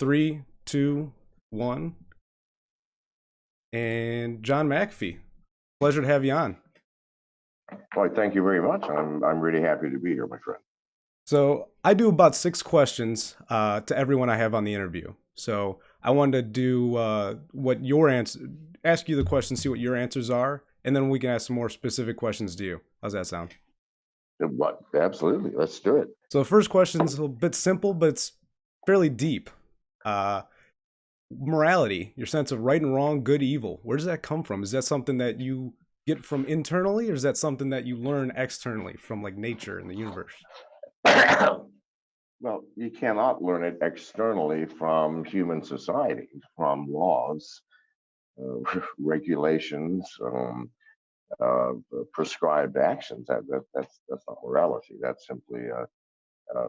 Three, two, one. And John McAfee. Pleasure to have you on. Why, thank you very much. I'm really happy to be here, my friend. So I do about 6 questions to everyone I have on the interview. So I wanted to do what your answer, ask you the question, see what your answers are, and then we can ask some more specific questions to you. How's that sound? What? Absolutely. Let's do it. So the first question is a bit simple, but it's fairly deep. Uh, Morality, your sense of right and wrong, good, evil. Where does that come from? Is that something that you get from internally, or is that something that you learn externally from like nature and the universe? Well, you cannot learn it externally from human society, from laws, regulations, prescribed actions. That's not morality. That's simply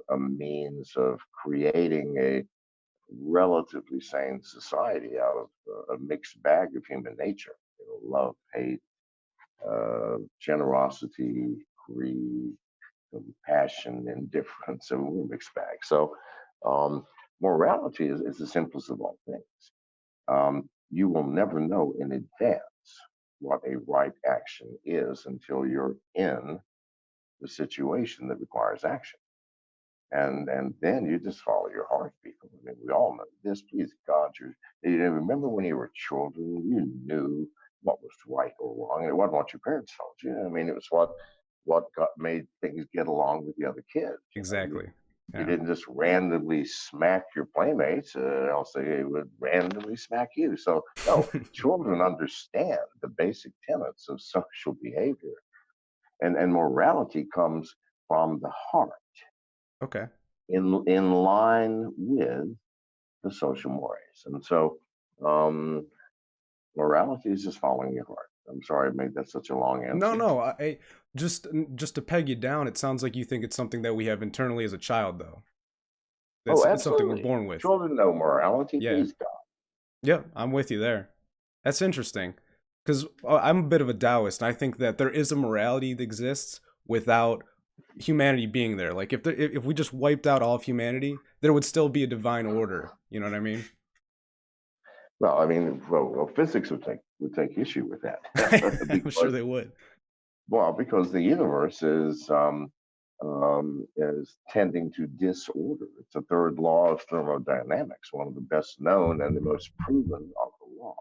a means of creating a relatively sane society out of a mixed bag of human nature. Love, hate, generosity, greed, compassion, indifference, and we're a mixed bag. So, morality is the simplest of all things. You will never know in advance what a right action is until you're in the situation that requires action. And then you just follow your heart, people. I mean, we all know this. Please God, remember when you were children, you knew what was right or wrong, and it wasn't what your parents told you. I mean, it was what made things get along with the other kids. Exactly. You Yeah. didn't just randomly smack your playmates, else they would randomly smack you. So no, children understand the basic tenets of social behavior, and morality comes from the heart Okay. in line with the social mores. And so morality is just following your heart. I'm sorry I made that such a long No, answer. no. Just to peg you down, it sounds like you think it's something that we have internally as a child, though. Oh, It's something we're absolutely. born with. Children know morality, Yeah. please God. Yeah, I'm with you there. That's interesting because I'm a bit of a Taoist, and I think that there is a morality that exists without humanity being there. Like if we just wiped out all of humanity, there would still be a divine order. You know what I mean? Well, I mean, well, physics would take issue with that I'm sure because they would. because the universe is tending to disorder. It's the third law of thermodynamics, one of the best known and the most proven of the laws.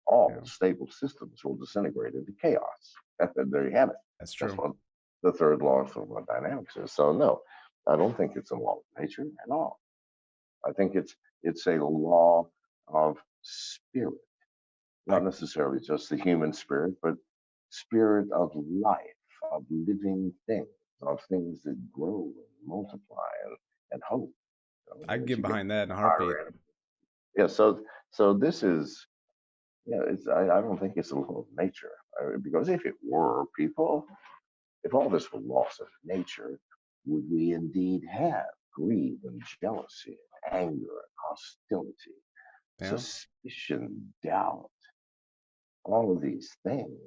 All Yeah, stable systems will disintegrate into chaos. There you have it. that's That's true. what the third law of thermodynamics is. So no, I don't think it's a law of nature at all. I think it's a law of spirit, I not necessarily just the human spirit, but spirit of life, of living things, of things that grow and multiply and hope. I'd As get you get behind that in a heartbeat. higher, yeah. So this is, yeah. I don't think it's a law of nature, because if it were, people, if all this were laws of nature, would we indeed have greed and jealousy and anger and hostility, Yeah, suspicion, doubt, all of these things,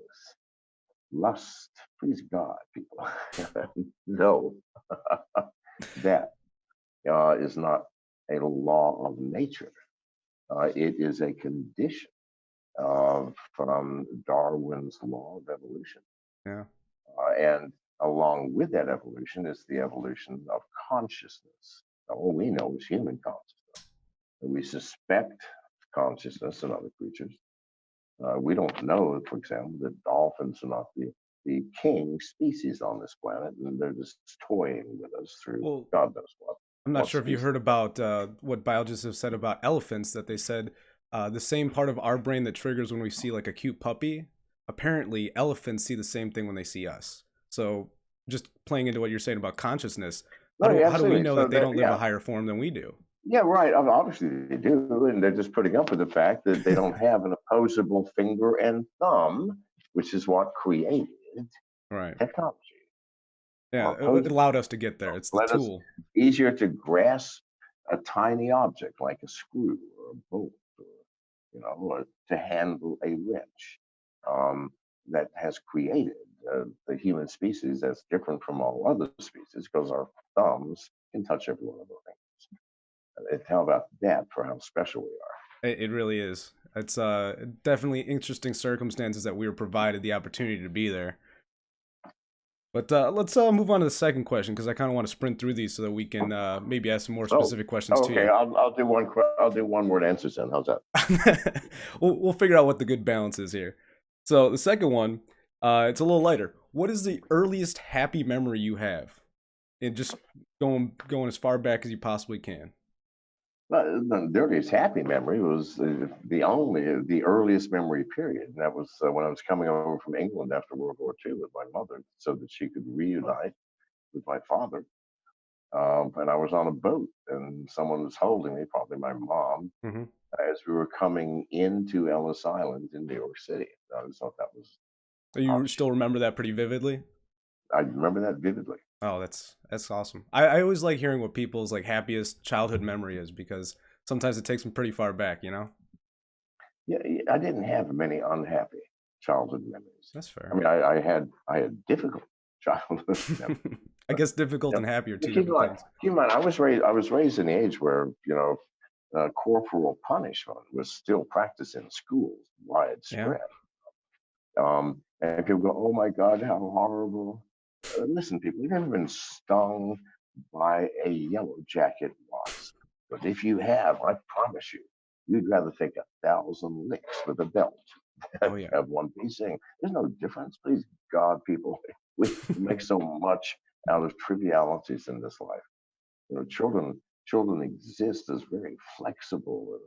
lust, please God, people. No, that is not a law of nature. It is a condition from Darwin's law of evolution. yeah. And along with that evolution is the evolution of consciousness. All we know is human consciousness. And we suspect consciousness in other creatures. We don't know, for example, that dolphins are not the king species on this planet, and they're just toying with us through Well, God knows I'm not what sure if you species. heard about what biologists have said about elephants. That they said the same part of our brain that triggers when we see like a cute puppy. Apparently, elephants see the same thing when they see us. So, just playing into what you're saying about consciousness, No, yeah, how do we absolutely. know So that they that, don't live a yeah, higher form than we do? yeah, right. I mean, obviously they do, and they're just putting up with the fact that they don't have an opposable finger and thumb, which is what created Right. technology. Yeah, it Opposable allowed us to get there. It's the let us tool. easier to grasp a tiny object like a screw or a bolt, or or to handle a wrench, that has created the human species that's different from all other species because our thumbs can touch every one of those things. How about that for how special we are? It really is. It's definitely interesting circumstances that we were provided the opportunity to be there. But let's move on to the second question because I kind of want to sprint through these so that we can maybe ask some more Oh, specific questions to okay. you. I'll do one word answers then. How's that? We'll figure out what the good balance is here. So the second one, it's a little lighter. What is the earliest happy memory you have? And just going as far back as you possibly can. The earliest happy memory was the earliest memory period. And that was when I was coming over from England after World War II with my mother so that she could reunite with my father. And I was on a boat and someone was holding me, probably my mom, Hmm. as we were coming into Ellis Island in New York City. I just thought that was So you obviously, still remember that pretty vividly? I remember that vividly. Oh, that's awesome. I always like hearing what people's like happiest childhood memory is because sometimes it takes them pretty far back, you know? Yeah, I didn't have many unhappy childhood memories. That's I fair. mean, I had difficult childhood memories. I But, guess difficult you and happy are know, two different things. keep in mind, I was raised in the age where corporal punishment was still practiced in schools, Yeah. widespread. And people go, "Oh my God, how horrible!" Listen, people, you've never been stung by a yellow jacket wasp, but if you have, I promise you, you'd rather take 1,000 licks with a belt Oh than yeah. have one piece thing. There's no difference. Please, God, people, we make so much out of trivialities in this life. Children exist as very flexible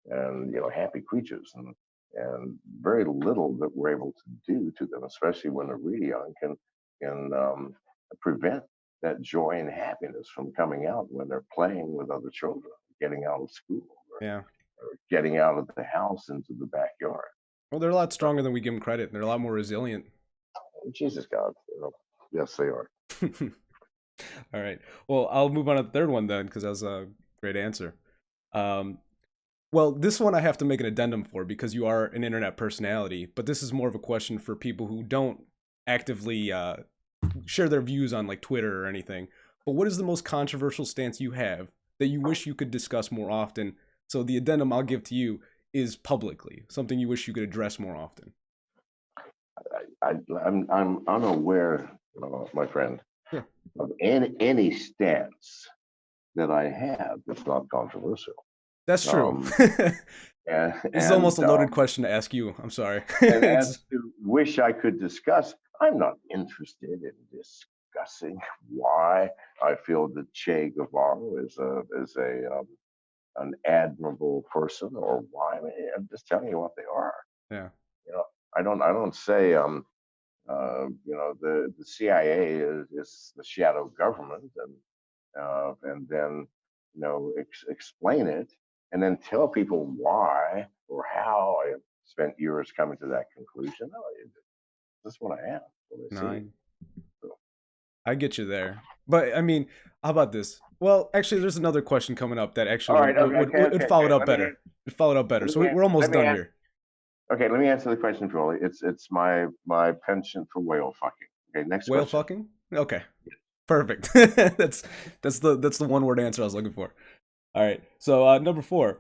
and happy creatures, and very little that we're able to do to them, especially when they're really young, can prevent that joy and happiness from coming out when they're playing with other children, getting out of school, Yeah. or getting out of the house into the backyard. Well, they're a lot stronger than we give them credit. They're a lot more resilient. Jesus God, yes, they are. All right. Well, I'll move on to the third one then, because that was a great answer. Um, well, this one I have to make an addendum for because you are an internet personality, but this is more of a question for people who don't actively share their views on like Twitter or anything. But what is the most controversial stance you have that you wish you could discuss more often? So the addendum I'll give to you is publicly, something you wish you could address more often. I'm unaware, my friend, Sure. of any stance that I have that's not controversial. That's true. Um, This and is almost a loaded question to ask you. I'm sorry. and It's as to wish I could discuss, I'm not interested in discussing why I feel that Che Guevara is a an admirable person, or why. I mean, I'm just telling you what they are. yeah. You know, I don't say the CIA is the shadow government, and then explain it, and then tell people why or how I have spent years coming to that conclusion. No, that's what I am, what I No, see. So, I get you there. But I mean, how about this? Well, actually, there's another question coming up that actually all right, okay, okay, would okay, follow okay. it up better. It followed up better. Let So me we're almost let me done ask, here. okay. Let me answer the question, Julie. It's my penchant for whale fucking. Okay, next Whale question. fucking? Okay. Perfect. that's the one word answer I was looking for. All right. So number 4.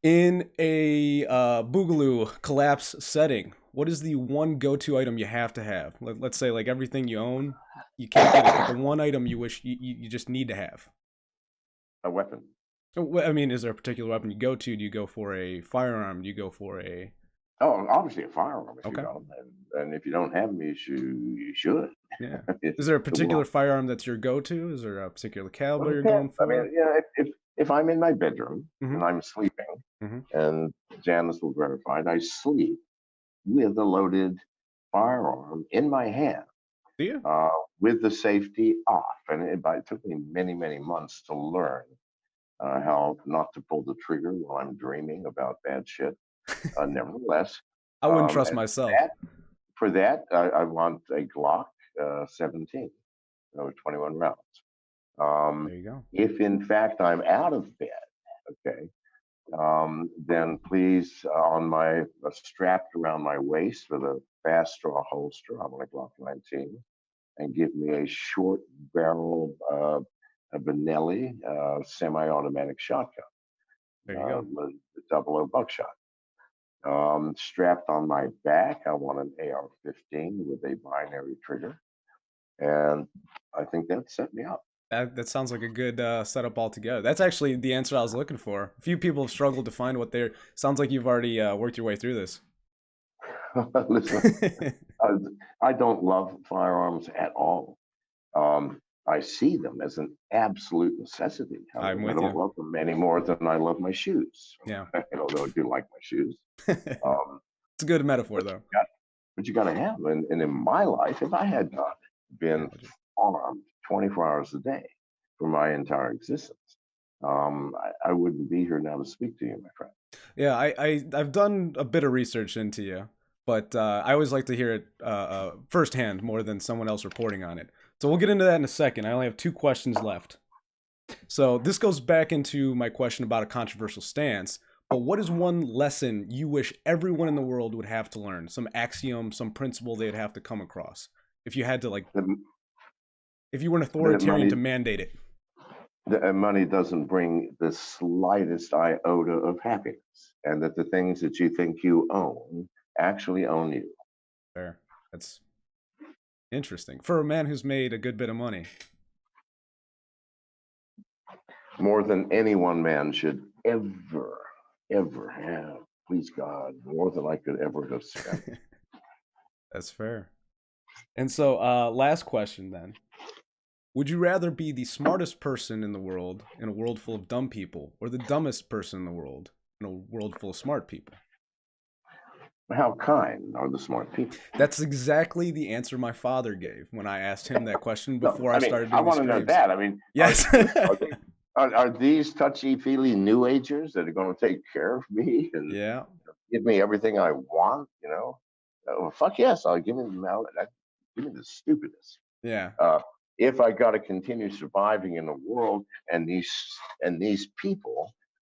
In a Boogaloo collapse setting, what is the one go-to item you have to have? Let's say like everything you own, you can't get it, but the one item you wish you just need to have. A weapon. I mean, is there a particular weapon you go to? Do you go for a firearm? Do you go for a Oh, obviously a firearm if you okay? don't, and if you don't have them, you should. Yeah. It's Is there a the world. particular firearm that's your go-to? Is there a particular Well, caliber it you're depends. going I mean, for? if I'm in my bedroom and Mm-hmm. I'm sleeping, Mm-hmm. and Janice will verify it, I sleep with a loaded firearm in my hand, Do you? uh, with the safety off. And it took me many, many months to learn how not to pull the trigger while I'm dreaming about bad shit. Nevertheless, I wouldn't trust and myself. for that, I want a Glock 17, 21 rounds. There Um, you go. if in fact I'm out of bed, okay, then please, on my strapped around my waist with a fast straw holster, I want a Glock 19, and give me a short barrel a Benelli semi-automatic shotgun, There you go. with the double O buckshot. Strapped on my back, I want an AR-15 with a binary trigger, and I think that set me up. That sounds like a good setup altogether. That's actually the answer I was looking for. A few people have struggled to find what they're. Sounds like you've already worked your way through this. Listen, I, I don't love firearms at all. I see them as an absolute necessity. I'm I with don't you. love them any more than I love my shoes. Yeah. Although I do like my shoes. It's Um, a good metaphor, but though. but you got to have, and in my life, if I had not Yeah, been buddy. armed 24 hours a day for my entire existence, I wouldn't be here now to speak to you, my friend. Yeah, I've done a bit of research into you, but I always like to hear it firsthand more than someone else reporting on it. So we'll get into that in a second. I only have two questions left. So this goes back into my question about a controversial stance. But what is one lesson you wish everyone in the world would have to learn? Some axiom, some principle they'd have to come across. If you had to like, That, if you were an that authoritarian money, to mandate it. that money doesn't bring the slightest iota of happiness, and that the things that you think you own actually own you. Fair. That's interesting for a man who's made a good bit of money. More than any one man should ever have. Please God, more than I could ever have spent. That's fair. And so, last question then. Would you rather be the smartest person in the world in a world full of dumb people, or the dumbest person in the world in a world full of smart people? How kind are the smart people? That's exactly the answer my father gave when I asked him that question No, before I I mean, started I doing these want to know streams. that. I mean, Yes. are these touchy feely new agers that are going to take care of me and Yeah. give me everything I want? Well, fuck yes, I'll give me give me the stupidest. Yeah. Uh, if I got to continue surviving in the world, and these people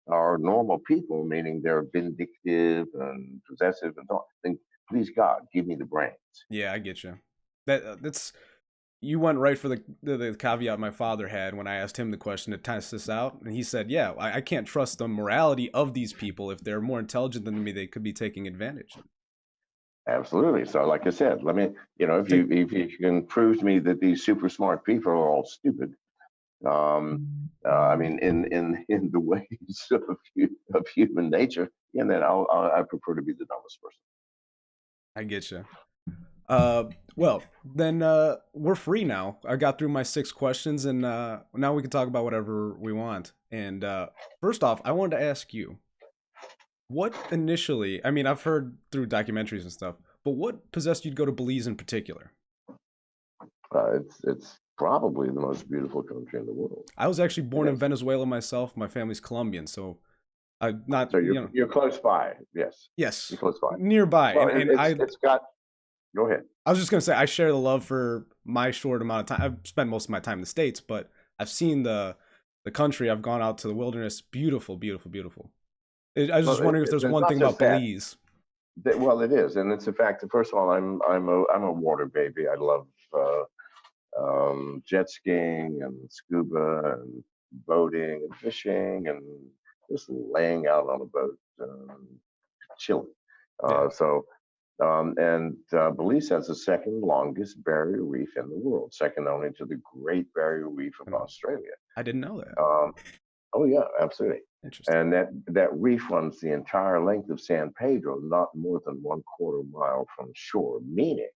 are normal people, meaning they're vindictive and possessive and so on, then please God, give me the brains. Yeah, I get you. That's you went right for the caveat my father had when I asked him the question to test this out, and he said, "Yeah, I can't trust the morality of these people. If they're more intelligent than me, they could be taking advantage." Absolutely. So, like I said, let me, Take if you can prove to me that these super smart people are all stupid, I mean, in the ways of human nature, and then I prefer to be the dumbest person. I get you. Well, then we're free now. I got through my six questions, and now we can talk about whatever we want. And first off, I wanted to ask you, what initially? I mean, I've heard through documentaries and stuff, but what possessed you to go to Belize in particular? It's probably the most beautiful country in the world. I was actually It born in has, Venezuela myself. My family's Colombian, so I'm not, so you're close by. Yes, yes, you're close by. nearby. Well, And it's got. Go ahead. I was just gonna say I share the love for my short amount of time. I've spent most of my time in the States, but I've seen the country. I've gone out to the wilderness. Beautiful, beautiful, beautiful. I was just Well, wondering if there's it's one not thing just about that. Belize. Well, it is, and it's a fact that first of all, I'm a water baby. I love jet skiing and scuba and boating and fishing and just laying out on a boat, chilling. Yeah, Belize has the second longest barrier reef in the world, second only to the Great Barrier Reef of and Australia. I didn't know that. Um, oh yeah, absolutely. Interesting. And that reef runs the entire length of San Pedro, not more than 1/4 mile from shore, meaning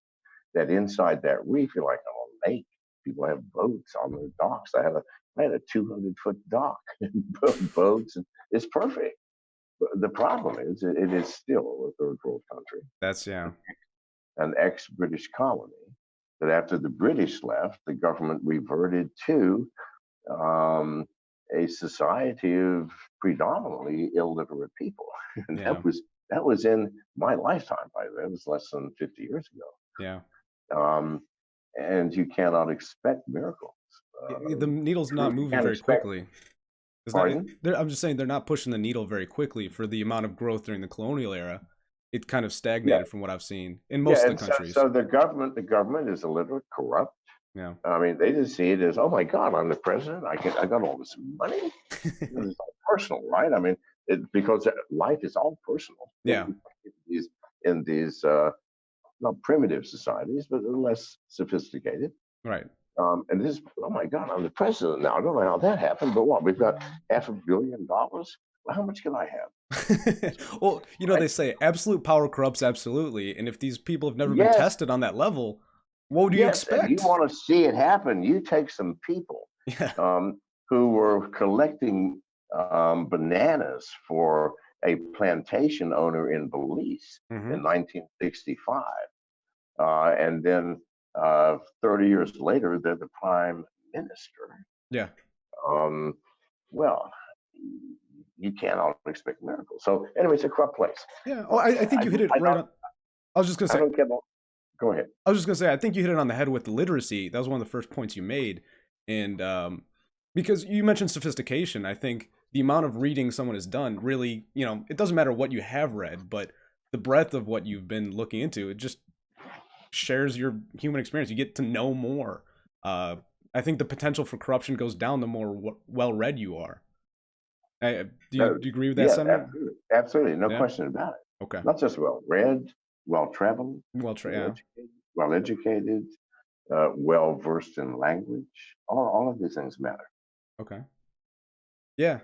that inside that reef, you're like on a lake. People have boats on their docks. I had a 200-foot dock and boats. And it's perfect. But the problem is, it is still a third world country, That's yeah, an ex-British colony. That after the British left, the government reverted to um, a society of predominantly illiterate people, and yeah, that was in my lifetime. By then, it was less than 50 years ago. yeah. Um, and you cannot expect miracles. The needle's not You moving can't very expect. quickly. It's not. Pardon? I'm just saying they're not pushing the needle very quickly for the amount of growth during the colonial era. It kind of Yeah, stagnated from what I've seen in most yeah. of And the so, countries. the government is illiterate, corrupt. Yeah. I mean, they just see it as, oh my God, I'm the president. I got all this money. It's all personal, right? I mean, because life is all personal Yeah. in these not primitive societies, but less sophisticated. Right. And this, oh my God, I'm the president now. I don't know how that happened, but what? We've got $500 million. Well, how much can I have? Well, Right? they say absolute power corrupts absolutely, and if these people have never been Yes, tested on that level, what do you yes. And you expect? want to see it happen. You take some people Yeah. who were collecting bananas for a plantation owner in Belize Hmm. in 1965. And then 30 years later, they're the prime minister. Yeah. Um, well, you cannot expect miracles. So, anyway, it's a corrupt place. Yeah. Oh, Well, I think you hit it I right don't, on. I was just gonna I say. don't get. Go ahead. I was just gonna say. I think you hit it on the head with the literacy. That was one of the first points you made, and because you mentioned sophistication, I think the amount of reading someone has done really, it doesn't matter what you have read, but the breadth of what you've been looking into, it just shares your human experience. You get to know more. Uh, I think the potential for corruption goes down the more well read you are. No, Do you agree with that yeah, sentiment? absolutely, absolutely, no Yeah. question about it. Okay. Not just well read, well traveled, well Yeah. educated, well educated, well versed in language. All of these things matter. Okay. Yeah.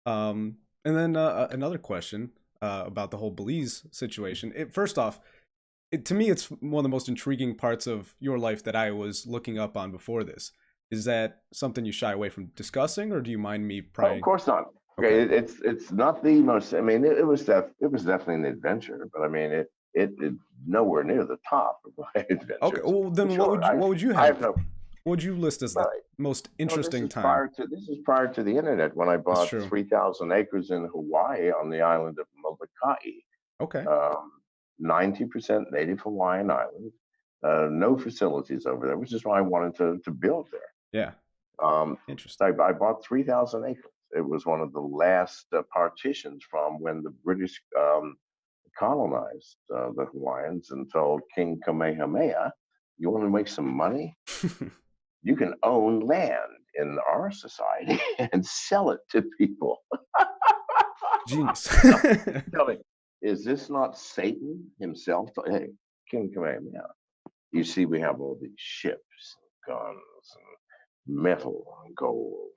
And then another question about the whole Belize situation. First off, to me, it's one of the most intriguing parts of your life that I was looking up on before this. Is that something you shy away from discussing, or do you mind me Oh, of prying? course not. Okay, Okay. it's not the most. I mean, it was definitely an adventure, but I mean, it nowhere near the top of my Okay. adventures Well, for then sure. what would you I have have? no. What would you list as the Well, most no, interesting time? this is prior to the internet when I That's bought true. 3,000 acres in Hawaii on the island of Molokai. Okay. 90% native Hawaiian island. No facilities over there, which is why I wanted to build there. Yeah. Um, Interesting. I bought 3,000 acres. It was one of the last partitions from when the British colonized the Hawaiians and told King Kamehameha, you want to make some money? You can own land in our society and sell it to people. Genius. Now, tell me, is this not Satan himself? Hey, King Kamehameha, you see, we have all these ships, and guns, and metal, and gold.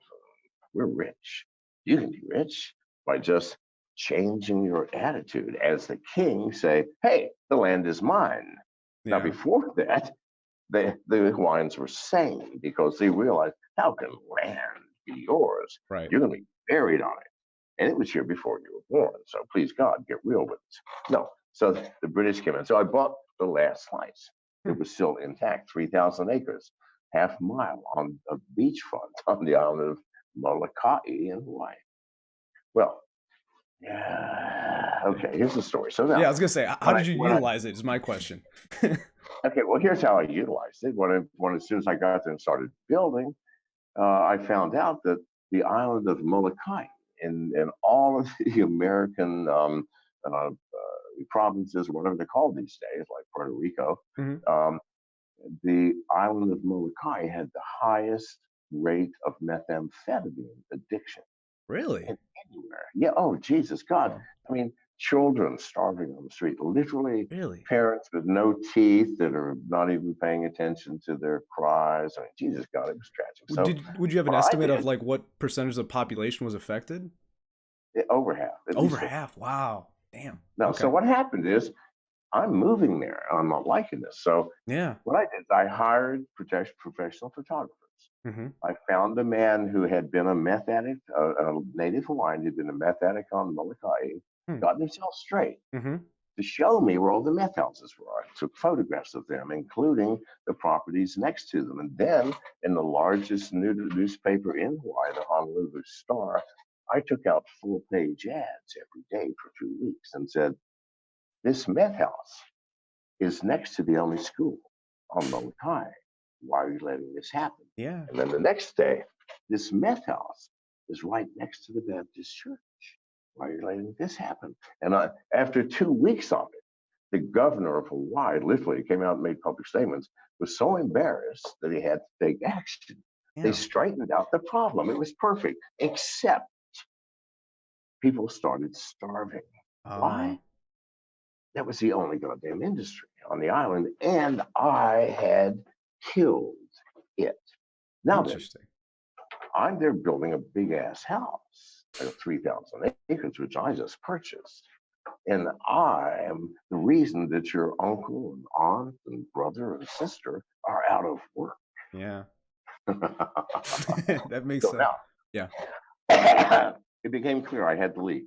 We're rich. You can be rich by just changing your attitude as the king. Say, hey, the land is mine. Now, Yeah. before that, the Hawaiians were sane because they realized, how can land be yours? Right. You're going to be buried on it. And it was here before you were born. So please God, get real with it. No. So the British came in. So I bought the last slice. Hmm. It was still intact, 3,000 acres, half mile on a beachfront on the island of Molokai in Hawaii. Well, yeah. Okay, here's the story. So Yeah, now, I was gonna say, how did you when I utilize it? Is my question. okay, well, here's how I utilized it. When as soon as I got there and started building, I found out that the island of Molokai and all of the American provinces, whatever they're called these days, like Puerto Rico, Hmm. um, the island of Molokai had the highest rate of methamphetamine addiction Really? in anywhere. Yeah. Oh, Jesus, God. Wow. I mean, children starving on the street, literally Really? parents with no teeth that are not even paying attention to their cries. I mean, Jesus, God, it was tragic. So Would you have an what I estimate of did, like what percentage of the population was affected? over half, at Over least over. half. Wow. Damn. No, so Okay. what happened is I'm moving there. I'm not liking this. So Yeah. what I did is I hired professional photographers. Hmm. I found a man who had been a meth addict, a native Hawaiian who'd been a meth addict on Molokai, Hmm. gotten himself straight Hmm. to show me where all the meth houses were. I took photographs of them, including the properties next to them. And then, in the largest newspaper in Hawaii, the Honolulu Star, I took out full page ads every day for 2 weeks and said, this meth house is next to the only school on Molokai. Why are you letting this happen? Yeah. And then the next day, this meth house is right next to the Baptist church. Why are you letting this happen? And after 2 weeks of it, The governor of Hawaii literally came out and made public statements, was so embarrassed that he had to take action. They Damn. straightened out the problem. It was perfect, except people started starving. Oh, Why? That was the only goddamn industry on the island, and I had killed it. Now then, interesting. I'm there building a big ass house, like 3,000 acres, which I just purchased. And I am the reason that your uncle and aunt and brother and sister are out of work. Yeah. So That makes yeah. now it became clear I had to leave.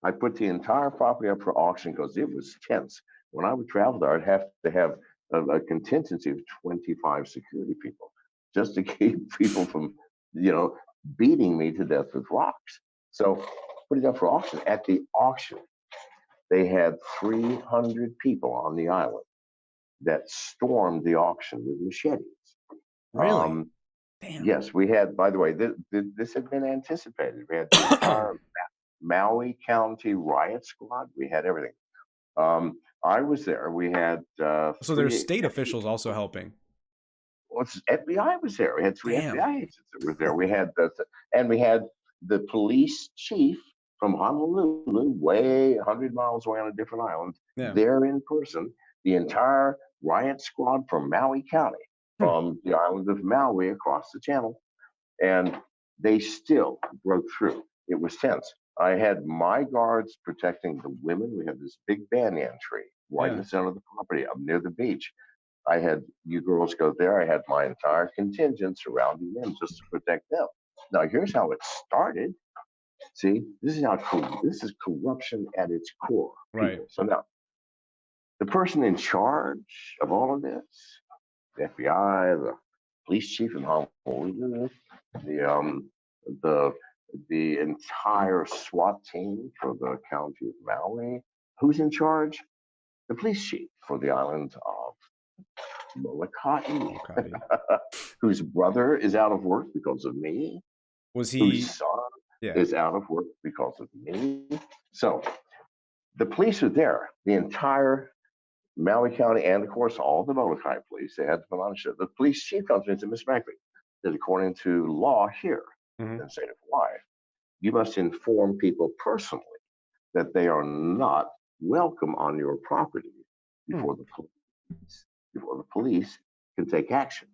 I put the entire property up for auction because it was tense. When I would travel there, I'd have to have a contingency of 25 security people just to keep people from, beating me to death with rocks. So put it up for auction. At the auction, they had 300 people on the island that stormed the auction with machetes. Really? Um, Damn. yes, we had, by the way, this had been anticipated. We had the entire Maui County riot squad. We had everything. I was there. We had So there's three state officials also helping. FBI was there. We had three Damn. FBI agents that were there. We had the police chief from Honolulu, way 100 miles away on a different island, Yeah. there in person. The entire riot squad from Maui County, Hmm. from the island of Maui across the channel, and they still broke through. It was tense. I had my guards protecting the women. We had this big banyan tree right in Yeah. the center of the property up near the beach. I had you girls go there. I had my entire contingent surrounding them just to protect them. Now, here's how it started. See, this is corruption at its core, Right. people. So now, the person in charge of all of this, the FBI, the police chief in Honolulu, the the the entire SWAT team for the county of Maui. Who's in charge? The police chief for the island of Molokai, Makati. whose brother is out of work because of me, Was whose he? son Yeah. is out of work because of me. So the police are there, the entire Maui County, and of course, all the Molokai police. They had to put on a show. The police chief comes in and said, Miss McAfee, that according to law here Hmm. in the state of Hawaii, you must inform people personally that they are not welcome on your property Hmm. before the police can take action.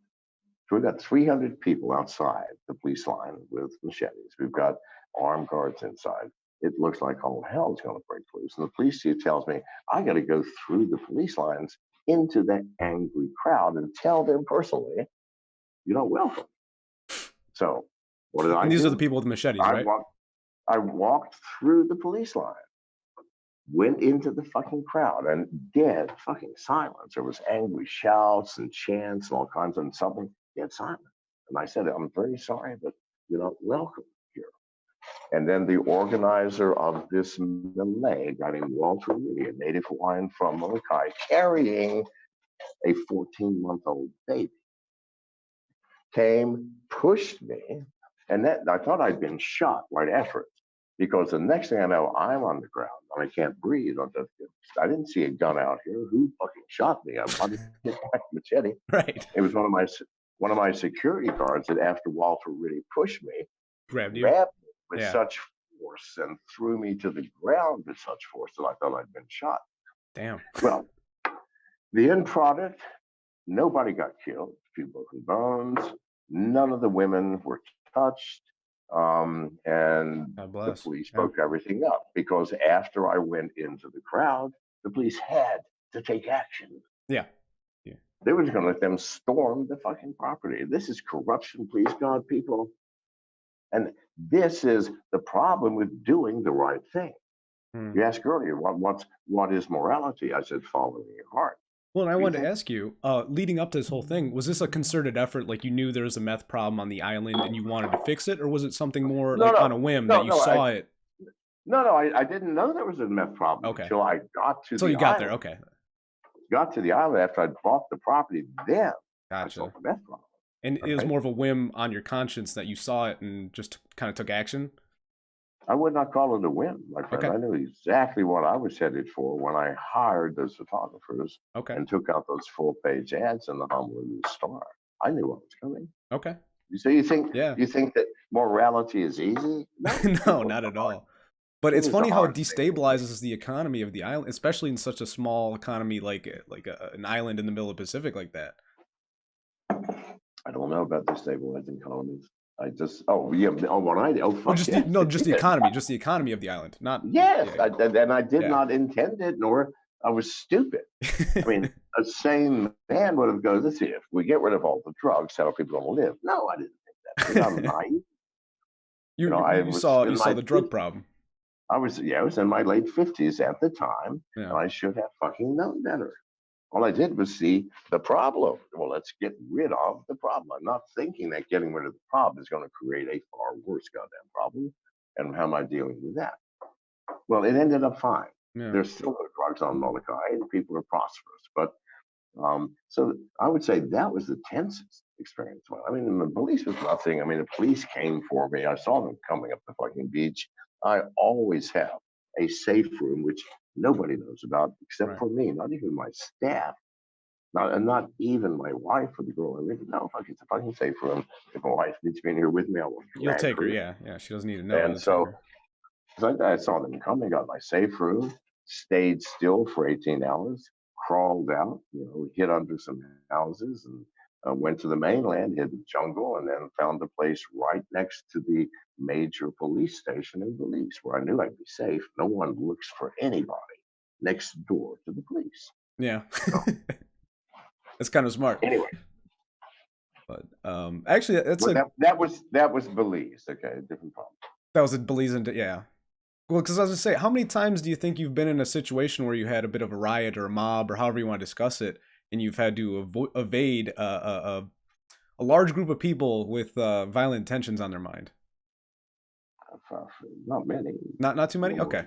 So we've got 300 people outside the police line with machetes. We've got armed guards inside. It looks like all hell is going to break loose. And the police chief tells me I got to go through the police lines into that angry crowd and tell them personally, you're not welcome. So what did I And these are the do? people with machetes, I right? walked, I walked through the police line, went into the fucking crowd, and dead fucking silence. There was angry shouts and chants and all kinds of something, dead silence. And I said, I'm very sorry, but you're not welcome here. And then the organizer of this melee, a guy named Walter Lee, a native Hawaiian from Molokai, carrying a 14-month-old baby, came, pushed me, and that I thought I'd been shot right after it. Because the next thing I know, I'm on the ground and I can't breathe. I didn't see a gun out here. Who fucking shot me? I'm about to get my machete. Right. It was one of my security guards that, after Walter really pushed me, Grabbed you. grabbed me with Yeah. such force and threw me to the ground with such force that I thought I'd been shot. Damn. Well, the end product, nobody got killed. A few broken bones. None of the women were touched. And God the bless. police Yeah. broke everything up because after I went into the crowd, the police had to take action. Yeah. Yeah. They were just going to let them storm the fucking property. This is corruption, please God, people. And this is the problem with doing the right thing. Hmm. You asked earlier, what is morality? I said, following your heart. Well, and I You wanted to think, ask you, leading up to this whole thing, was this a concerted effort? Like you knew there was a meth problem on the island and you wanted to fix it, or was it something more no, like on no, a whim that no, you no, saw it? I didn't know there was a meth problem Okay. until I got to Until the you got there. island. Okay. Got to the island after I'd bought the property, then I saw Gotcha. the meth problem. And it was Okay. more of a whim on your conscience that you saw it and just kind of took action? I would not call it a win, my friend. Okay. I knew exactly what I was headed for when I hired those photographers Okay. and took out those full page ads in the Honolulu Star. I knew what was coming. Okay. So Yeah. you think that morality is easy? No, No, people, not at all. But it it's is a funny how it hard thing to do. destabilizes the economy of the island, especially in such a small economy an island in the middle of the Pacific like that. I don't know about destabilizing economies. I just, oh yeah, oh what I did, oh Well, fuck yes, it just did. the economy of the island, not Yes, yeah, yeah, and I did yeah. not intend it, nor I was stupid. I mean, a sane man would have goes, let's see, if we get rid of all the drugs, how are people going to live? No, I didn't think that because I'm naive. You know, I was You in saw my the drug 50s. problem. I was in my late 50s at the time, Yeah, and I should have fucking known better. All I did was see the problem. Well, let's get rid of the problem. I'm not thinking that getting rid of the problem is going to create a far worse goddamn problem. And how am I dealing with that? Well, it ended up fine. yeah, There's still no drugs on Molokai, and people are prosperous. But so I would say that was the tensest experience. Well, I mean, the police was nothing. I mean, the police came for me. I saw them coming up the fucking beach. I always have a safe room, which nobody knows about except right. for me, not even my staff. Not even my wife or the girl I live with. No, fuck, it's a fucking safe room. If my wife needs me in here with me, I will You'll drag take her, her. yeah, yeah. She doesn't need to know. And You'll take so her. I saw them coming, got my safe room, stayed still for 18 hours, crawled out, hid under some houses and went to the mainland, hit the jungle, and then found a place right next to the major police station in Belize where I knew I'd be safe. No one looks for anybody next door to the police. Yeah, So it's kind of smart. anyway, But actually, but that was Belize. Okay, different problem. that was a Belize, yeah. Well, because I was gonna say, how many times do you think you've been in a situation where you had a bit of a riot or a mob or however you want to discuss it, and you've had to evade a large group of people with violent intentions on their mind? Uh, Not many. Not too many. No, Okay,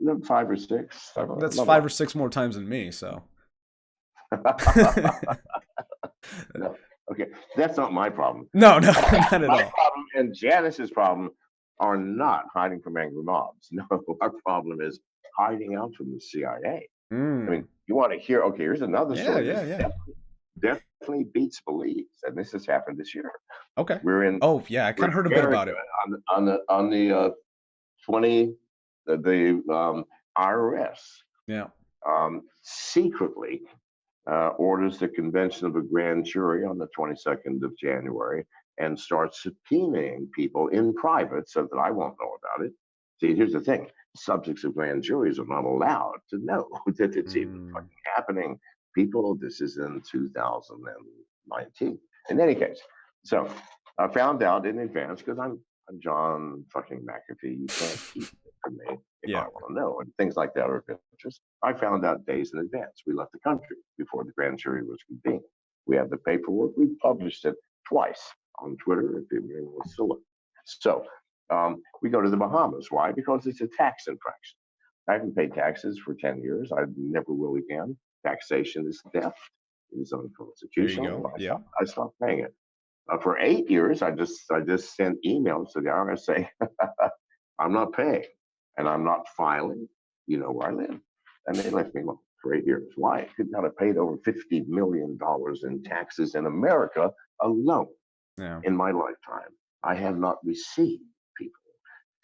not five or six. that's Not a five or lot. six more times than me. So No, okay, that's not my problem. no, no, not at My all. problem and Janice's problem are not hiding from angry mobs. No, our problem is hiding out from the CIA. I mean, Mm. you want to hear? Okay, here's another Yeah, story yeah, that yeah. definitely beats Belize, and this has happened this year. Okay. We're in Oh, yeah. I kind we're of heard a in bit America about it. on the 20 the IRS Yeah. secretly orders the convention of a grand jury on the 22nd of January and starts subpoenaing people in private so that I won't know about it. See, here's the thing: subjects of grand juries are not allowed to know that it's even Mm. fucking happening. People, this is in 2019. In any case, so I found out in advance because I'm John fucking McAfee. You can't keep it from me if I Yeah. want to know, and things like that are of interest. I found out days in advance. We left the country before the grand jury was convened. We have the paperwork. We published it twice on Twitter if people will still look. So we go to the Bahamas. Why? Because it's a tax infraction. I haven't paid taxes for 10 years. I never will again. Taxation is theft. It is There you go. unconstitutional. Yeah. I stopped paying it. For 8 years, I just sent emails to the IRS saying I'm not paying and I'm not filing. You know where I live, and they left me alone for 8 years. Why? I could not have paid over $50 million in taxes in America alone Yeah. in my lifetime. I have not received people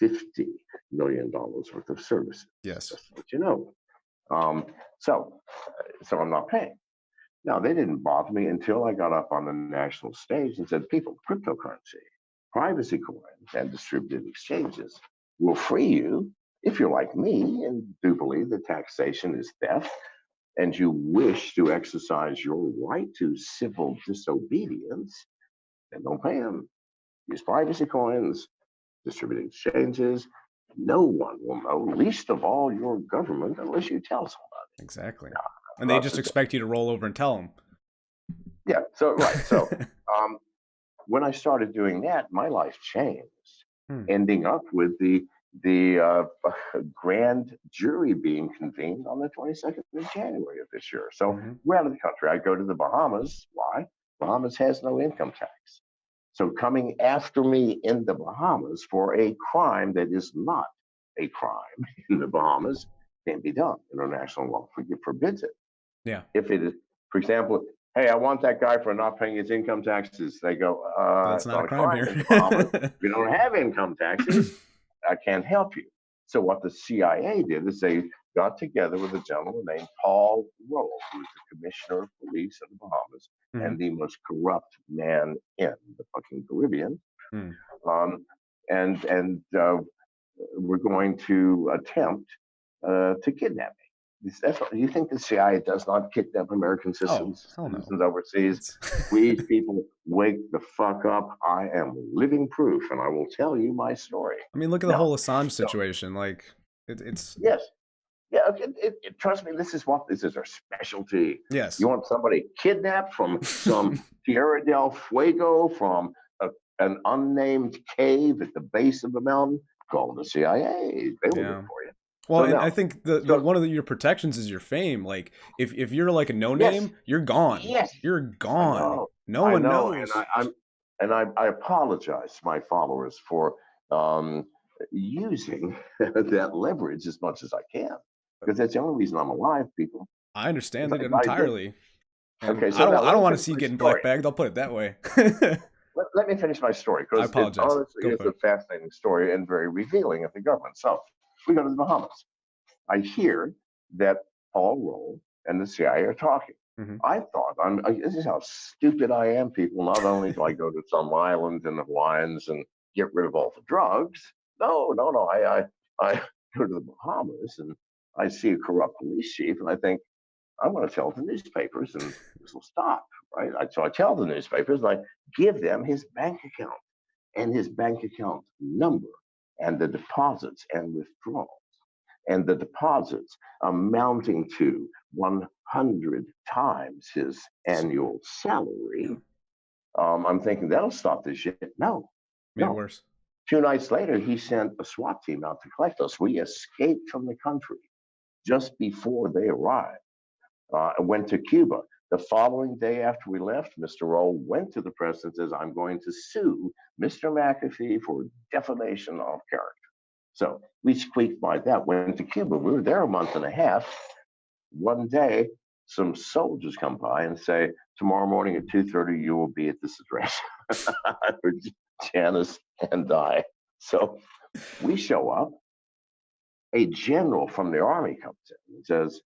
$50 million worth of services. Yes. Just to let you know. Um, so, so I'm not paying. Now, they didn't bother me until I got up on the national stage and said, people, cryptocurrency, privacy coins, and distributed exchanges will free you if you're like me and do believe that taxation is theft and you wish to exercise your right to civil disobedience, then don't pay them. Use privacy coins, distributed exchanges. No one will know, least of all your government, unless you tell somebody. Exactly. Now, And they I'm not just suggesting. expect you to roll over and tell Yeah, so right. So them. um, when I started doing that, my life changed, Hmm. ending up with the grand jury being convened on the 22nd of January of this year. So Mm-hmm. we're out of the country. I go to the Bahamas. Why? Bahamas has no income tax. So coming after me in the Bahamas for a crime that is not a crime in the Bahamas can't be done. International law forbids it. Yeah. If it is, for example, hey, I want that guy for not paying his income taxes. They go, That's it's not not a a crime crime here. in the Bahamas. We don't have income taxes. I can't help you. So what the CIA did is they got together with a gentleman named Paul Rowe, who was the commissioner of police in the Bahamas and Mhm. the most corrupt man in the fucking Caribbean. Mm. Um, and we're going to attempt to kidnap me. That's what, you think the CIA does not kidnap American Oh, citizens, hell no. citizens overseas? It's Please, people, wake the fuck up. I am living proof, and I will tell you my story. I mean, look at the Now, whole Assange so situation. Like, it's yes, yeah, okay, trust me, this is our specialty. You yes. want somebody kidnapped from some Tierra del Fuego, from an unnamed cave at the base of the mountain? Call the CIA. They will do it Yeah. for you. Well, So and I now, think the so one of your protections is your fame. Like, if you're like a no yes, name, you're gone. yes, You're I gone. know, No one and knows. I apologize to my followers for um, using that leverage as much as I can because that's the only reason I'm alive, people. I understand it If I did, entirely, and okay. So now I let don't me want to finish see you my getting story. black bagged. I'll put it that way. Let me finish my story I because it apologize. honestly Go is for a it. fascinating story and very revealing of the government. So we go to the Bahamas. I hear that Paul Roll and the CIA are talking. Hmm. I thought, this is how stupid I am, people. Not only do I go to some island in the Hawaiians and get rid of all the drugs, no. I go to the Bahamas and I see a corrupt police chief and I think, I'm going to tell the newspapers and this will stop, right? So I tell the newspapers and I give them his bank account and his bank account number and the deposits and withdrawals and the deposits amounting to 100 times his annual Yeah, salary. I'm thinking that'll stop this shit. No, made it no. worse. 2 nights later, he sent a SWAT team out to collect us. We escaped from the country just before they arrived. I went to Cuba. The following day after we left, Mr. Roll went to the press and says, I'm going to sue Mr. McAfee for defamation of character. So we squeaked by that, went to Cuba. We were there a month and a half. One day, some soldiers come by and say, tomorrow morning at 2:30, you will be at this address for Janice and I. So we show up. A general from the army comes in and says,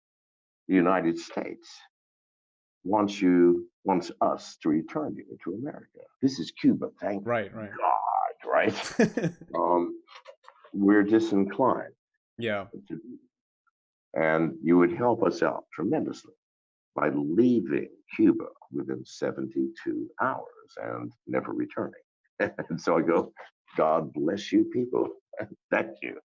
the United States wants us to return you to America. This is Cuba, thank Right, right. God, right? Um, we're disinclined, Yeah. to, and you would help us out tremendously by leaving Cuba within 72 hours and never returning. And so I go, God bless you, people. Thank you.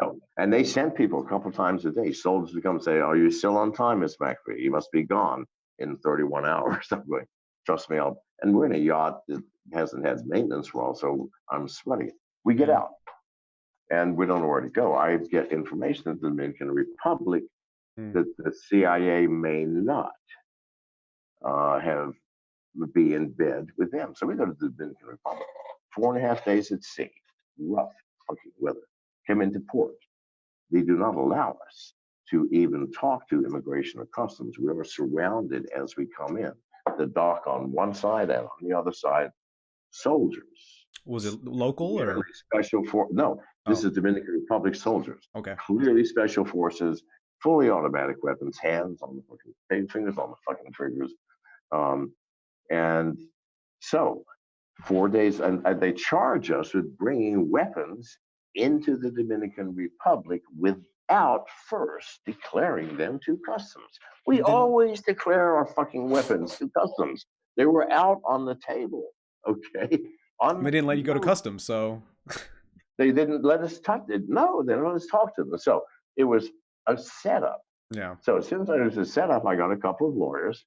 No. And they sent people a couple times a day, soldiers to come say, are you still on time, Miss McAfee? You must be gone in 31 hours. I'm going, trust me, and we're in a yacht that hasn't had maintenance for all, so I'm sweating. We get Yeah. out and we don't know where to go. I get information that the Dominican Republic Mm. that the CIA may not have be in bed with them. So we go to the Dominican Republic. 4.5 days at sea, rough fucking weather. Came into port. They do not allow us to even talk to immigration or customs. We are surrounded as we come in. The dock on one side and on the other side, soldiers. Was it local Clearly or? special for no, this Oh, is Dominican Republic soldiers. okay. Clearly special forces, fully automatic weapons, hands on the fucking fingers on the fucking triggers. Um, and so 4 days, and they charge us with bringing weapons into the Dominican Republic without first declaring them to customs. We Didn't always declare our fucking weapons to customs. They were out on the table, okay? they didn't let you go to Unbeknownst, customs, so they didn't let us touch it. No, they didn't let us talk to them. So it was a setup. yeah. So as soon as it was a setup, I got a couple of lawyers.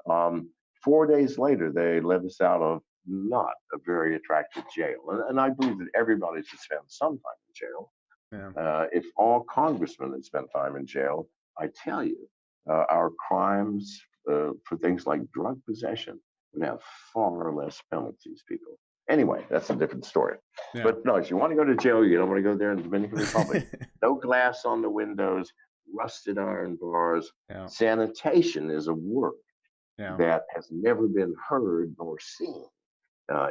Um, 4 days later, they let us out of not a very attractive jail. And I believe that everybody should spend some time in jail. Yeah. If all congressmen had spent time in jail, I tell you, our crimes for things like drug possession would have far less penalties, people. Anyway, that's a different story. Yeah. But no, if you want to go to jail, you don't want to go there in the Dominican Republic. No glass on the windows, rusted iron bars. Yeah. Sanitation is a word Yeah. that has never been heard nor seen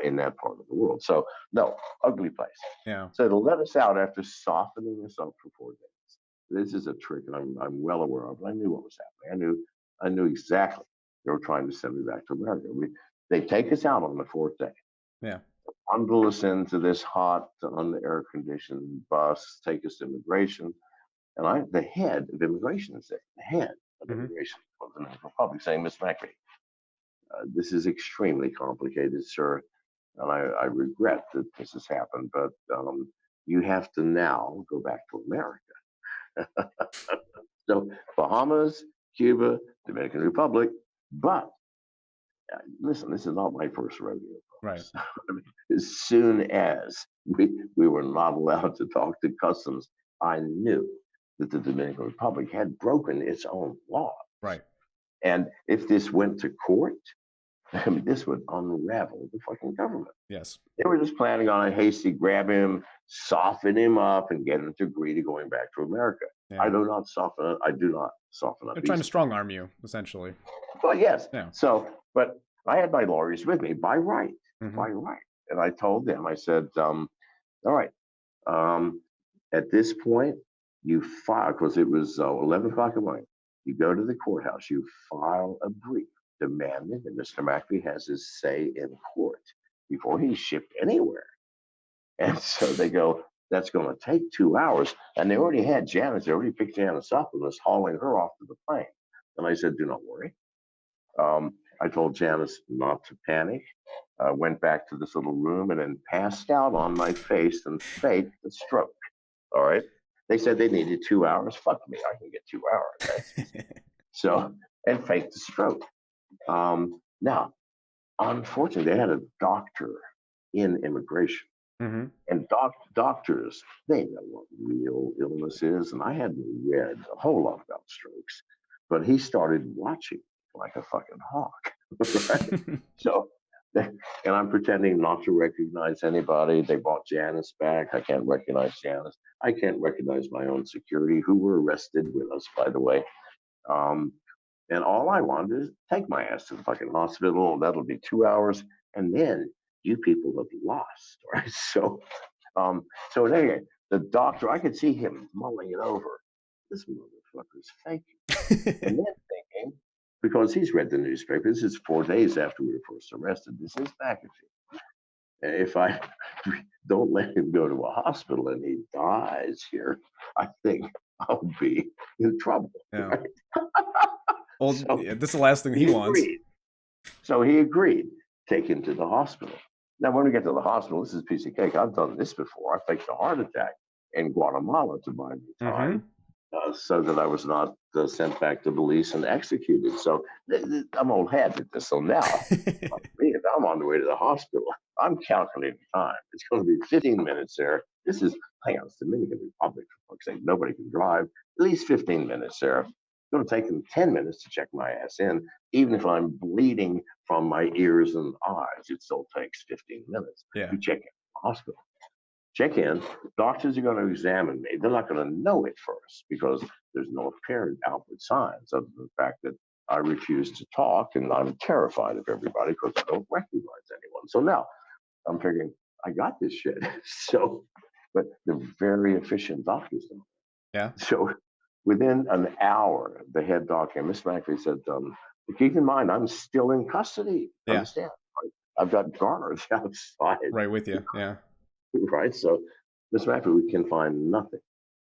in that part of the world. So, no, ugly place. Yeah. So, to let us out after softening us up for 4 days. This is a trick, and I'm well aware of it. I knew what was happening. I knew exactly they were trying to send me back to America. They take us out on the 4th day, Yeah. bundle us into this hot, unair conditioned bus, take us to immigration. And the head of immigration is there. The head of Hmm. immigration of the Dominican Republic saying, Miss McAfee, this is extremely complicated, sir. And I regret that this has happened, but you have to now go back to America. So, Bahamas, Cuba, Dominican Republic. But listen, this is not my first rodeo, Right. folks. I mean, as soon as we were not allowed to talk to customs, I knew that the Dominican Republic had broken its own law. Right. And if this went to court, I mean, this would unravel the fucking government. Yes. They were just planning on a hasty grab him, soften him up, and get him to agree to going back to America. Yeah. I do not soften up They're trying to easy. strong arm you, essentially. Well, yes. Yeah. So, but I had my lawyers with me Hmm. by right. And I told them, I said, all right, um, at this point, you file, because it was 11 o'clock in the morning. You go to the courthouse, you file a brief demanding that Mr. McAfee has his say in court before he's shipped anywhere. And so they go, that's going to take 2 hours. And they already had Janice, they already picked Janice up and was hauling her off to the plane. And I said, do not worry. I told Janice not to panic. Went back to this little room and then passed out on my face and faked a stroke. All right. They said they needed 2 hours. Fuck me. I can get 2 hours. That's easy. So, and faked a stroke. Now, unfortunately, they had a doctor in immigration. Hmm. And doctors, they know what real illness is. And I hadn't read a whole lot about strokes, but he started watching like a fucking hawk. Right? So, and I'm pretending not to recognize anybody. They brought Janice back. I can't recognize Janice. I can't recognize my own security, who were arrested with us, by the way. Um, and all I wanted is take my ass to the fucking hospital. That'll be 2 hours. And then you people have lost, right? So in any case, the doctor, I could see him mulling it over. This motherfucker's faking. And then thinking, because he's read the newspaper, this is 4 days after we were first arrested. This is McAfee. If I don't let him go to a hospital and he dies here, I think I'll be in trouble. Yeah. Right? Well, So yeah, this is the last thing he he wants. agreed. So he agreed, take him to the hospital. Now, when we get to the hospital, this is a piece of cake. I've done this before. I faked a heart attack in Guatemala to buy me Hmm. time so that I was not sent back to Belize and executed. So I'm old hat at this. So now, if I'm on the way to the hospital, I'm calculating time. It's going to be 15 minutes there. This is, hang on, it's the Dominican Republic, for fuck's sake. Nobody can drive. At least 15 minutes there. It's going to take them 10 minutes to check my ass in. Even if I'm bleeding from my ears and eyes, it still takes 15 minutes Yeah. to check in the hospital. Check in, doctors are going to examine me. They're not going to know it first because there's no apparent outward signs other than the fact that I refuse to talk and I'm terrified of everybody because I don't recognize anyone. So now I'm figuring I got this shit. So, but they're very efficient doctors. Yeah. So within an hour, the head doctor, Miss McAfee, said, keep in mind, I'm still in custody. Yeah. Understand? Right? I've got guards outside. Right with you. Yeah. Right. So, Miss McAfee, we can find nothing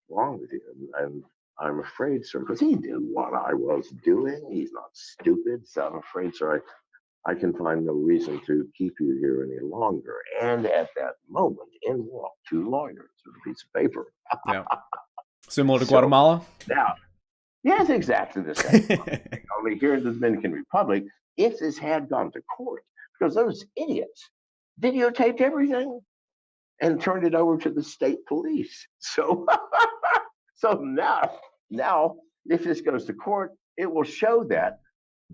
wrong with you. And I'm afraid, sir, because he knew what I was doing. He's not stupid. So I'm afraid, sir, I can find no reason to keep you here any longer. And at that moment, in walked two lawyers with a piece of paper. Yeah. Similar to So Guatemala. now, yes, exactly the same. Only here in the Dominican Republic, if this had gone to court, because those idiots videotaped everything and turned it over to the state police. So, so now, if this goes to court, it will show that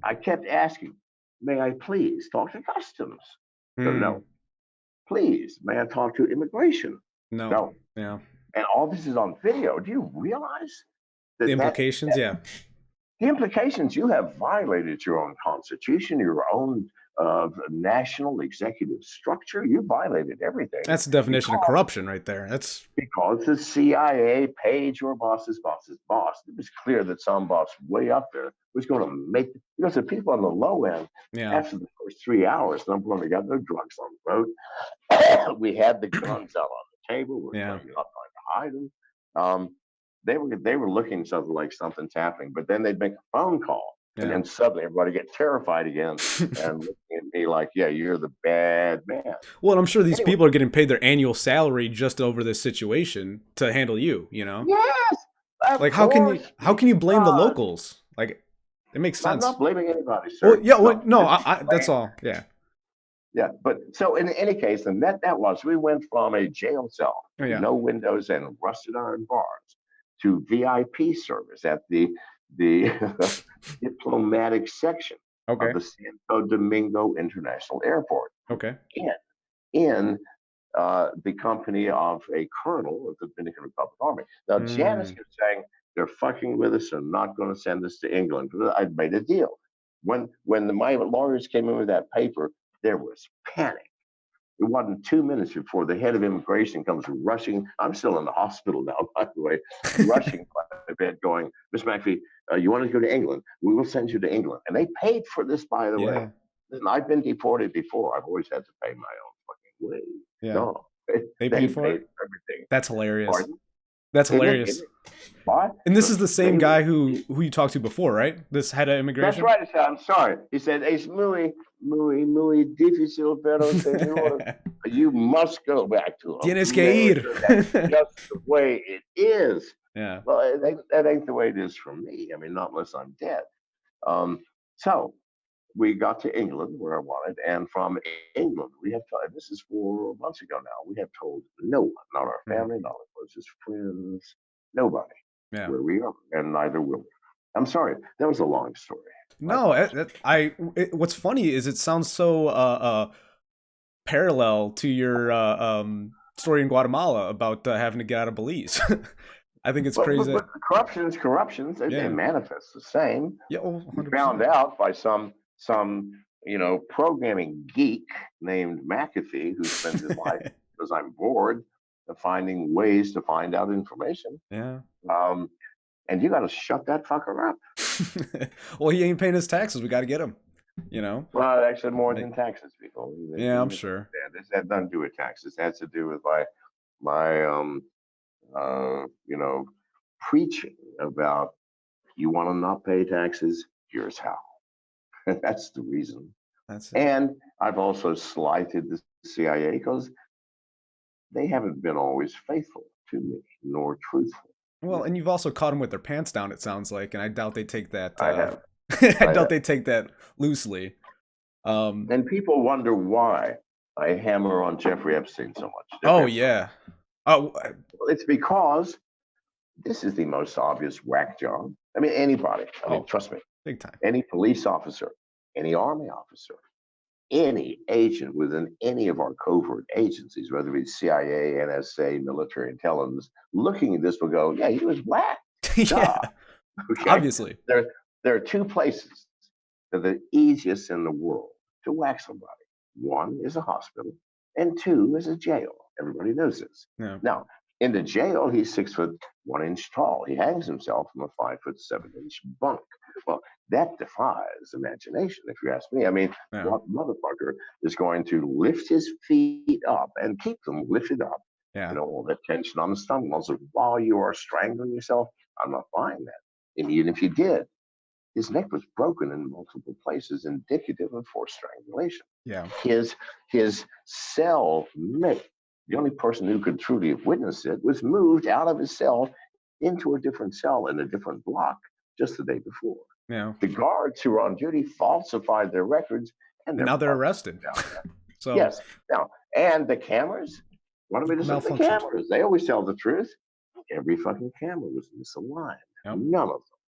I kept asking, may I please talk to customs? So Hmm. no. Please, may I talk to immigration? No. No. Yeah. And all this is on video. Do you realize The that implications. Yeah. the implications, you have violated your own constitution, your own national executive structure. You violated everything That's the definition of because corruption right there. That's the CIA paid your boss's boss. It was clear that some boss way up there was going to make, because the people on the low end, yeah. after the first 3 hours, number one, they got no drugs on the road. We had the guns out on the table. We're Yeah. not trying to hide them. Um, they were looking something like something's happening, but then they'd make a phone call, and Yeah. then suddenly everybody get terrified again and looking at me like, "Yeah, you're the bad man." Well, and I'm sure these Anyway, people are getting paid their annual salary just over this situation to handle you, you know? yes, of Like course, how can you blame the because locals? Like it makes I'm sense. not blaming anybody, Well, sir. yeah, well, No, no, just I that's blame. all. Yeah. Yeah, but so in any case, and that was, we went from a jail cell Oh with yeah. no windows and rusted iron bars to VIP service at the diplomatic section of Okay. the Santo Domingo International Airport Okay. in the company of a colonel of the Dominican Republic Army. Now Janice Mm. kept saying they're fucking with us. They're not going to send us to England. I'd made a deal. My lawyers came in with that paper, there was panic. It wasn't 2 minutes before the head of immigration comes rushing. I'm still in the hospital now, by the way, rushing by the bed, going, Miss McAfee, you want to go to England? We will send you to England. And they paid for this, by the way. Yeah. Listen, I've been deported before. I've always had to pay my own fucking way. Yeah. No, They they paid for it? paid for everything. That's hilarious. Pardon? That's Isn't it? Isn't hilarious. it? Why? And this So is the same they guy who you talked to before, right? This head of That's immigration? right. I said, I'm sorry. He said, it's muy difícil, pero señor, you must go back to Tienes que ir. America. That's just the way it is. yeah. Well, that ain't the way it is for me. I mean, not unless I'm dead. Um, so we got to England where I wanted, and from England, we have told, this is 4 months ago now, we have told no one, not our Mhm. family, not our closest friends, nobody Yeah. where we are, and neither will we. I'm sorry, that was a long story. I No, apologize. what's funny is it sounds so parallel to your story in Guatemala about having to get out of Belize. I think it's But, crazy but, that but corruption is corruption. They yeah. manifest the same. Yeah, oh, We found 100%. out by some programming geek named McAfee who spends his life, because I'm bored, finding ways to find out information. yeah. Um, and you got to shut that fucker up. well, he ain't paying his taxes. We got to get him, you know? Well, actually, more Like than taxes, people. yeah, You I'm misunderstand. sure. This had nothing to do with taxes. It has to do with my preaching about, you want to not pay taxes. Here's how. That's the reason. That's it. And I've also slighted the CIA because they haven't been always faithful to me nor truthful. Well, and you've also caught them with their pants down, it sounds like, and I doubt they take that I have. I I doubt have. they take that loosely. And people wonder why I hammer on Jeffrey Epstein so much. Oh Jeffrey Epstein. yeah. Oh It's because this is the most obvious whack job. I mean, anybody. I mean, oh, trust me. big time. Any police officer, any army officer, any agent within any of our covert agencies, whether it be CIA, NSA, military intelligence, looking at this will go, yeah, he was whacked. yeah, Duh. Okay. obviously. There are two places that are the easiest in the world to whack somebody. One is a hospital, and two is a jail. Everybody knows this. Yeah. Now, in the jail, he's 6'1" tall. He hangs himself from a 5'7" bunk. Well, that defies imagination, if you ask me. I mean, Yeah. what motherfucker is going to lift his feet up and keep them lifted up? Yeah. All that tension on the stomach muscle while you are strangling yourself. I'm not buying that. And even if you did, his neck was broken in multiple places, indicative of forced strangulation. Yeah. His cell mate, the only person who could truly have witnessed it, was moved out of his cell into a different cell in a different block just the day before. Yeah. The guards who were on duty falsified their records, and And they're now they're fucked arrested. down there. so Yes. Now, and the cameras, what am I to say? The malfunctioned. cameras, they always tell the truth. Every fucking camera was misaligned. Yep. None of them,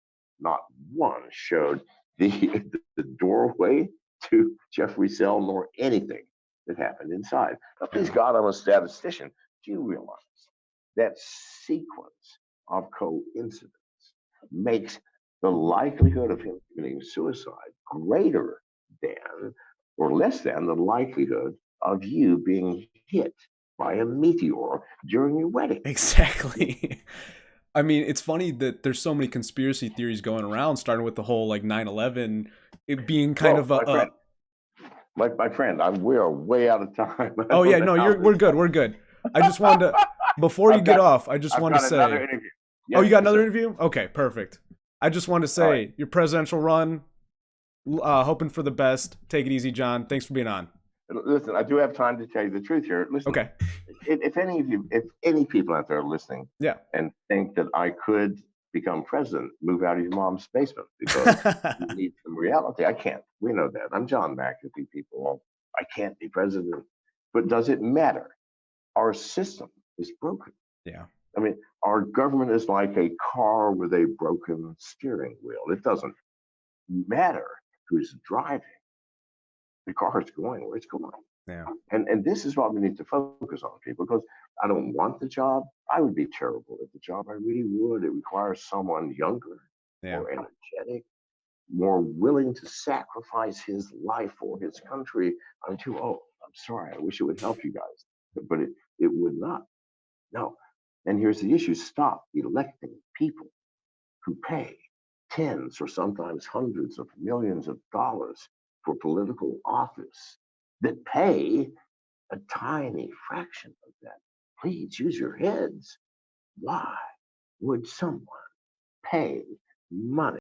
not one, showed the doorway to Jeffrey Zell nor anything that happened inside. Now, please Yeah. God, I'm a statistician. Do you realize that sequence of coincidence makes the likelihood of him committing suicide greater than or less than the likelihood of you being hit by a meteor during your wedding? Exactly. I mean, it's funny that there's so many conspiracy theories going around, starting with the whole like 9/11, it being kind Well, of a, my friend, my friend, we are way out of time. I oh don't yeah, know no, how you're this. we're good, we're good. I just wanted to, before you I've get got off, I just I've want to got another say, interview. oh, you Yes, got yes, another sir. interview? Okay, perfect. I just want to All right. say your presidential run, hoping for the best. Take it easy, John. Thanks for being on. Listen, I do have time to tell you the truth here. Listen, Okay. if any of you, if any people out there are listening Yeah. and think that I could become president, move out of your mom's basement because you need some reality, I can't. We know that. I'm John McAfee, people. I can't be president. But does it matter? Our system is broken. Yeah. I mean, our government is like a car with a broken steering wheel. It doesn't matter who's driving. The car is going where it's going. Yeah. And this is what we need to focus on, people, because I don't want the job. I would be terrible at the job. I really would. It requires someone younger, Yeah. more energetic, more willing to sacrifice his life for his country. I'm too old. I'm sorry. I wish it would help you guys, but it would not. No. And here's the issue: stop electing people who pay tens or sometimes hundreds of millions of dollars for political office that pay a tiny fraction of that. Please use your heads. Why would someone pay money